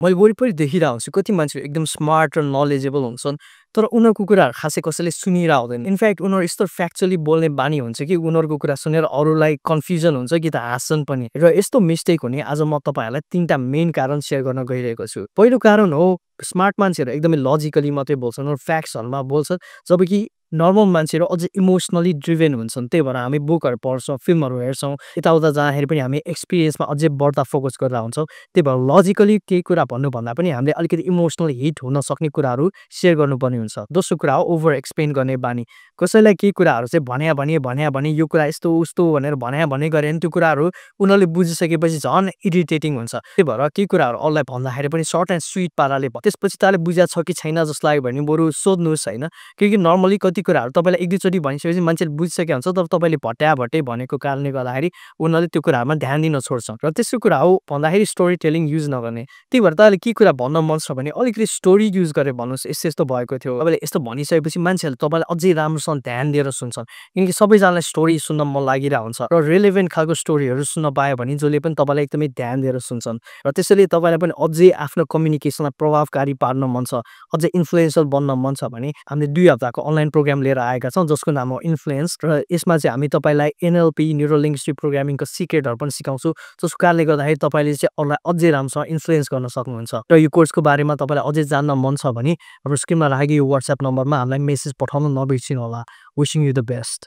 मैले वरिपरि देखिरहेको हुन्छु कति मान्छेहरू एकदम स्मार्ट र नलेजेबल हुन्छन् तर उनीहरूको कुराहरू खासै कसैले सुनिरहेको हुँदैन इनफ्याक्ट उनीहरू यस्तो फ्याक्चुअली बोल्ने बानी हुन्छ कि उनीहरूको कुरा सुनेर अरूलाई कन्फ्युजन हुन्छ कि त हाँस्छन् पनि र यस्तो मिस्टेक हुने आज म तपाईँहरूलाई 3टा मेन कारण सेयर गर्न गइरहेको छु पहिलो कारण हो स्मार्ट मान्छेहरू एकदमै लजिकली मात्रै बोल्छन् र फ्याक्ट्सहरूमा बोल्छन् जबकि नर्मल मान्छेहरू अझै इमोसनली ड्रिभेन हुन्छन् त्यही भएर हामी बुकहरू पढ्छौँ फिल्महरू हेर्छौँ यताउता जाँदाखेरि पनि हामी एक्सपिरियन्समा अझै बढ्ता फोकस गरेर हुन्छौँ त्यही भएर लजिकली केही कुरा भन्नुभन्दा पनि हामीले अलिकति इमोसनल हिट हुन सक्ने कुराहरू सेयर गर्नुपर्ने हुन्छ दोस्रो कुरा हो ओभर एक्सप्लेन गर्ने बानी कसैलाई केही कुराहरू चाहिँ भन्या भने यो कुरा यस्तो उस्तो भनेर भने गरे भने त्यो कुराहरू उनीहरूले बुझिसकेपछि झन् इरिटेटिङ हुन्छ त्यही भएर केही कुराहरू अरूलाई भन्दाखेरि पनि सर्ट एन्ड स्विट पाराले त्यसपछि तले बुझाएको छ कि छैन जस्तो लाग्यो भने बरु सोध्नुहोस् होइन किनकि नर्मली कति कुराहरू तपाईँलाई एक दुईचोटि भनिसकेपछि मान्छेले बुझिसकेको हुन्छ तर तपाईँले भट्टै भनेको कारणले गर्दाखेरि उनीहरूले त्यो कुराहरूमा ध्यान दिन छोड्छ र तेस्रो कुरा हो भन्दाखेरि स्टोरी टेलिङ युज नगर्ने त्यही भएर तपाईँले के कुरा भन्न मन छ भने अलिकति स्टोरी युज गरेर भन्नुहोस् यस्तो यस्तो भएको थियो तपाईँले यस्तो भनिसकेपछि मान्छेहरूले तपाईँलाई अझै राम्रोसँग ध्यान दिएर सुन्छन् किनकि सबैजनालाई स्टोरी सुन्न मन लागिरहेको हुन्छ र रिलेभेन्ट खालको स्टोरीहरू सुन्न पायो भने जसले पनि तपाईँलाई एकदमै ध्यान दिएर सुन्छन् र त्यसैले तपाईँलाई पनि अझै आफ्नो कम्युनिकेसनलाई प्रभावकारी पार्न मन छ अझै इन्फ्लुएन्सर बन्न मन छ भने हामीले 2 हप्ताको अनलाइन प्रोग्राम लिएर आएका छौँ जसको नाम हो इन्फ्लुएन्स र यसमा चाहिँ हामी तपाईँलाई एनएलपी न्युरो लिङ्ग्विस्टिक प्रोग्रामिङको सिक्रेटहरू पनि सिकाउँछौँ जसको कारणले गर्दाखेरि तपाईँले चाहिँ अरूलाई अझै राम्रोसँग इन्फ्लुएन्स गर्न सक्नुहुन्छ र यो कोर्सको बारेमा तपाईँलाई अझै जान्न मन छ भने हाम्रो स्क्रिनमा राखेको यो वाट्सएप नम्बरमा हामीलाई मेसेज पठाउन नबिर्सिनु होला विशिङ यु द बेस्ट